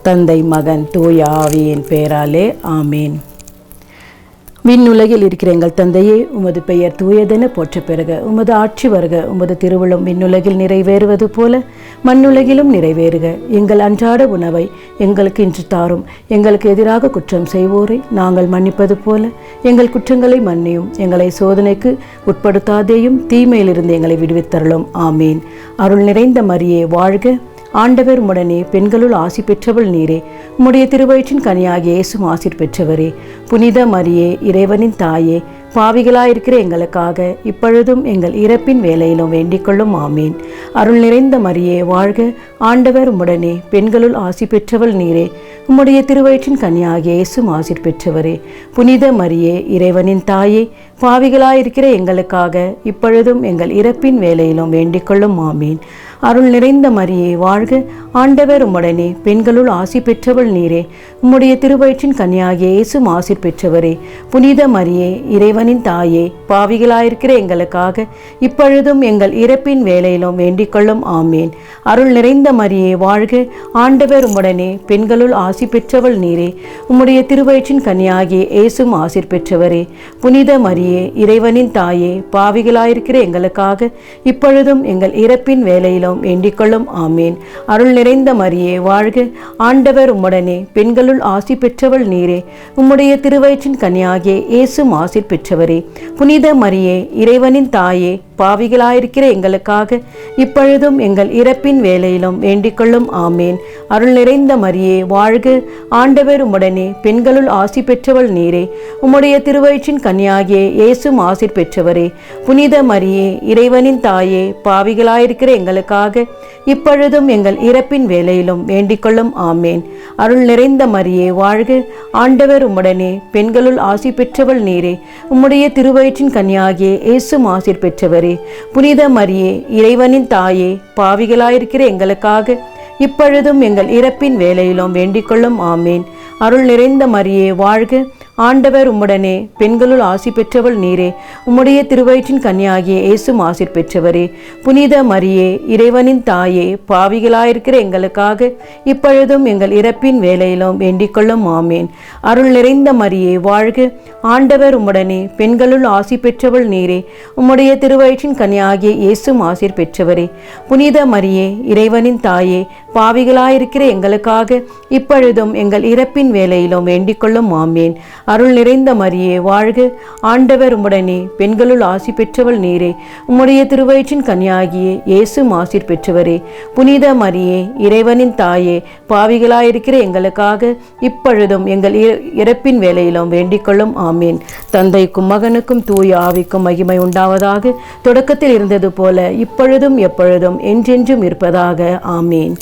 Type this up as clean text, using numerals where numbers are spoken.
தந்தை, மகன், தூய ஆவியின் பெயராலே ஆமீன். விண்ணுலகில் இருக்கிற எங்கள் தந்தையே, உமது பெயர் தூயதென போற்ற பெறுக. உமது ஆட்சி வருக. உமது திருவுளம் விண்ணுலகில் நிறைவேறுவது போல மண்ணுலகிலும் நிறைவேறுக. எங்கள் அன்றாட உணவை எங்களுக்கு இன்று தாரும். எங்களுக்கு எதிராக குற்றம் செய்வோரை நாங்கள் மன்னிப்பது போல எங்கள் குற்றங்களை மன்னியும். எங்களை சோதனைக்கு உட்படுத்தாதேயும், தீமையிலிருந்து எங்களை விடுவித்தருளும். ஆமீன். அருள் நிறைந்த மரியே வாழ்க. ஆண்டவர் உம்முடனே, பெண்களுள் ஆசி பெற்றவள் நீரே. உம்முடைய திருவயிற்றின் கனியாகிய இயேசுவும் ஆசீர் பெற்றவரே. புனித மரியே, இறைவனின் தாயே, பாவிகளாயிருக்கிற எங்களுக்காக இப்பொழுதும் எங்கள் இறப்பின் வேளையிலும் வேண்டிக்கொள்ளும். ஆமீன். அருள் நிறைந்த மரியே வாழ்க. ஆண்டவர் உம்முடனே, பெண்களுள் ஆசி பெற்றவள் நீரே. உம்முடைய திருவயிற்றின் கனியாகிய இயேசுவும் ஆசீர் பெற்றவரே. புனித மரியே, இறைவனின் தாயே, பாவிகளாயிருக்கிற எங்களுக்காக இப்பொழுதும் எங்கள் இறப்பின் வேளையிலும் வேண்டிக்கொள்ளும். ஆமீன். அருள் நிறைந்த மரியே வாழ்க. ஆண்டவர் உம்முடனே, பெண்களுள் ஆசி பெற்றவள் நீரே. உம்முடைய திருவயிற்றின் கனியாகிய இயேசுவும் ஆசீர் பெற்றவரே. புனித மரியே, இறைவனின் தாயே, பாவிகளாயிருக்கிற எங்களுக்காக இப்பொழுதும் எங்கள் இறப்பின் வேளையிலும் வேண்டிக்கொள்ளும். ஆமீன். அருள் நிறைந்த மரியே வாழ்க. ஆண்டவர் உம்முடனே, பெண்களுள் ஆசி பெற்றவள் நீரே. உம்முடைய திருவயிற்றின் கனியாகிய இயேசுவும் ஆசீர் பெற்றவரே. புனித மரியே, இறைவனின் தாயே, பாவிகளாயிருக்கிற எங்களுக்காக இப்பொழுதும் எங்கள் இறப்பின் வேளையிலும் வேண்டிக்கொள்ளும். ஆமீன். அருள் நிறைந்த மரியே வாழ்க. ஆண்டவர் உம்முடனே, பெண்களுள் ஆசி பெற்றவள் நீரே. உம்முடைய திருவயிற்றின் கனியாகிய இயேசுவும் ஆசீர் பெற்றவரே. புனித மரியே, இறைவனின் தாயே, பாவிகளாயிருக்கிற எங்களுக்காக இப்பொழுதும் எங்கள் இறப்பின் வேளையிலும் வேண்டிக்கொள்ளும். ஆமீன். அருள் நிறைந்த மரியே வாழ்க. ஆண்டவர் உம்முடனே, பெண்களுள் ஆசி பெற்றவள் நீரே. உம்முடைய திருவயிற்றின் கனியாகிய இயேசுவும் ஆசீர் பெற்றவரே. புனித மரியே, இறைவனின் தாயே, பாவிகளாயிருக்கிற எங்களுக்காக இப்பொழுதும் எங்கள் இறப்பின் வேளையிலும் வேண்டிக்கொள்ளும். ஆமேன். அருள் நிறைந்த மரியே வாழ்க. ஆண்டவர் உம்முடனே, பெண்களுள் ஆசி பெற்றவள் நீரே. உம்முடைய திருவயிற்றின் கனியாகிய இயேசுவும் ஆசீர் பெற்றவரே. புனித மரியே, இறைவனின் தாயே, பாவிகளாயிருக்கிற எங்களுக்காக இப்பொழுதும் எங்கள் இறப்பின் வேளையிலும் வேண்டிக்கொள்ளும். ஆமேன். அருள் நிறைந்த மரியே வாழ்க. ஆண்டவர் உம்முடனே, பெண்களுள் ஆசி பெற்றவள் நீரே. உம்முடைய திருவயிற்றின் கனியாகிய இயேசுவும் ஆசீர் பெற்றவரே. புனித மரியே, இறைவனின் தாயே, பாவிகளாயிருக்கிற எங்களுக்காக இப்பொழுதும் எங்கள் இறப்பின் வேளையிலும் வேண்டிக்கொள்ளும். ஆமேன். அருள் நிறைந்த மரியே வாழ்க. ஆண்டவர் உம்முடனே, பெண்களுள் ஆசி பெற்றவள் நீரே. உம்முடைய திருவயிற்றின் கனியாகிய இயேசுவும் ஆசீர் பெற்றவரே. புனித மரியே, இறைவனின் தாயே, பாவிகளாயிருக்கிற எங்களுக்காக இப்பொழுதும் எங்கள் இறப்பின் வேளையிலும் வேண்டிக்கொள்ளும். ஆமேன். அருள் நிறைந்த மரியே வாழ்க. ஆண்டவர் உம்முடனே, பெண்களுள் ஆசி பெற்றவள் நீரே. உம்முடைய திருவயிற்றின் கனியாகிய இயேசுவும் ஆசீர் பெற்றவரே. புனித மரியே, இறைவனின் தாயே, பாவிகளாயிருக்கிற எங்களுக்காக இப்பொழுதும் எங்கள் இறப்பின் வேளையிலும் வேண்டிக்கொள்ளும். ஆமீன். தந்தைக்கும் மகனுக்கும் தூய ஆவிக்கும் மகிமை உண்டாவதாக. தொடக்கத்தில் இருந்தது போல இப்பொழுதும் எப்பொழுதும் என்றென்றும் இருப்பதாக. ஆமீன்.